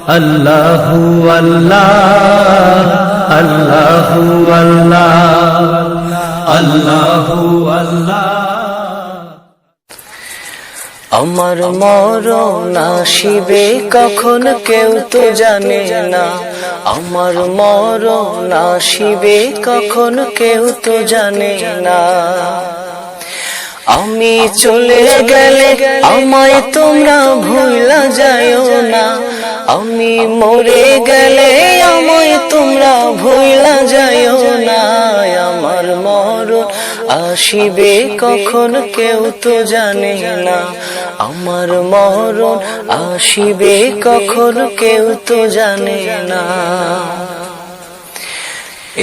আল্লাহু আল্লাহ আল্লাহু আল্লাহ আল্লাহু আল্লাহ। আমার মরণ আসিবে কখন কেউ তো জানে না, আমার মরণ আসিবে কখন কেউ তো জানে না। আমি চলে গেলে আমায় তোমরা ভুলা যায়ও না, আমি মরে গেলে আমায় তোমরা ভুলা যায়ও না। আমার মরণ আসিবে কখন কেউ তো জানে না, আমার মরণ আসিবে কখন কেউ তো জানে না।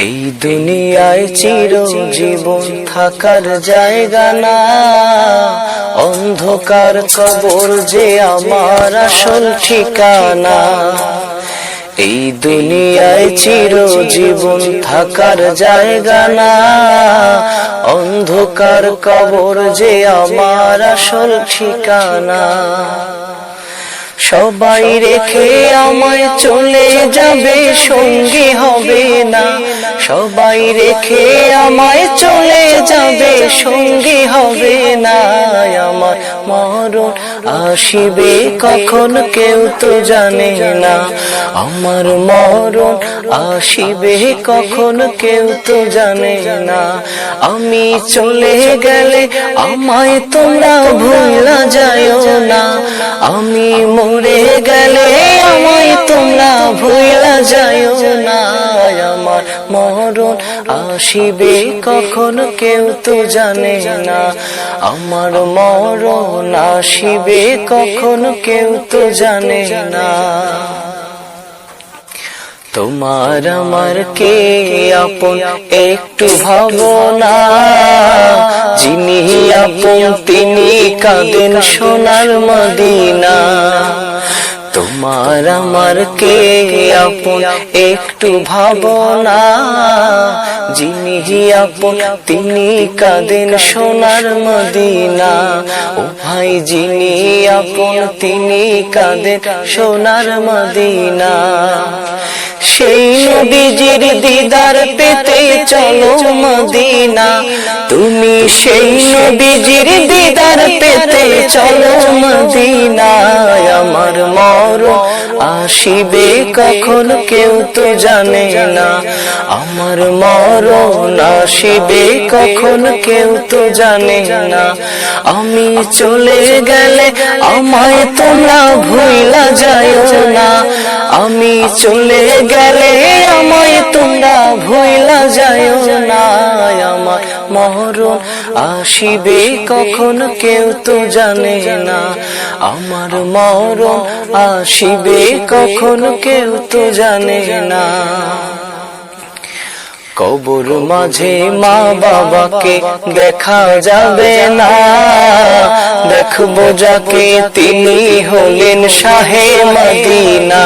এই দুনিয়ায় চিরজীবন থাকার জায়গা না, অন্ধকার কবর যে আমার আসল ঠিকানা। এই দুনিয়ায় চিরজীবন থাকার জায়গা না, অন্ধকার কবর যে আমার আসল ঠিকানা। সবাই রেখে আমায় চলে যাবে, সঙ্গী হবে না, সবাই রেখে আমায় চলে যাবে, সঙ্গী হবে না। আমার মরণ আসিবে কখন কেউ তো জানে না, আমার মরণ আসিবে কখন কেউ তো জানে না। আমি চলে গেলে আমায় তোমরা ভুলা যায়ও না, আমি মরে গেলে আমায় তোমরা ভুলা যায়ও না। আমার মরণ আসিবে কখন কেউ তো জানে না, আমার মরণ আসিবে কখন কেউ তো জানে না। তোমার আমার কে আপন একটু ভাবনা, যিনি আপন তিনি কাঁদেন সোনার মদিনা। তোমার আমার কে আপন একটু ভাবনা, যিনি আপন তিনি কাঁদেন সোনার মদিনা। ও ভাই যিনি আপন তিনি কাঁদেন সোনার মদিনা। সেই নবীজির দিদার পেতে চলো মদিনা, তুমি সেই নবীজির দিদার পেতে চলো মদিনা। আমার মরণ আসিবে কখন কেউ তো জানে না, আমার মরণ আসিবে কখন কেউ তো জানে না। আমি চলে গেলে আমায় তোমরা ভুলা যায়ও না, আমি চলে গেলে আমায় তোমরা ভুলা যায়ও না। আমার মরণ আসিবে কখন কেউ তো জানে না, আমার মরণ আসিবে কখন কেউ তো জানে না। কবর মাঝে মা বাবাকে দেখা যাবে না, দেখবো যাকে তিনি হলেন শাহে মদিনা।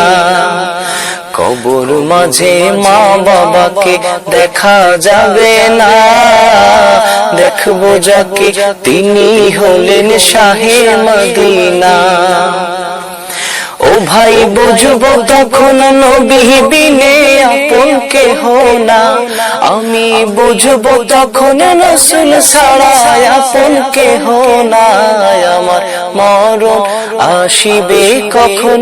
কবর মাঝে মা বাবাকে দেখা যাবে না, দেখবো যাকে তিনি হলেন শাহে মদিনা। ও ভাই বুঝবো তখন নবী বিনে আপন কেহ না, আমি বুঝবো তখন রাসূল ছাড়া আপন কেহ না। আমার মরণ আসিবে কখন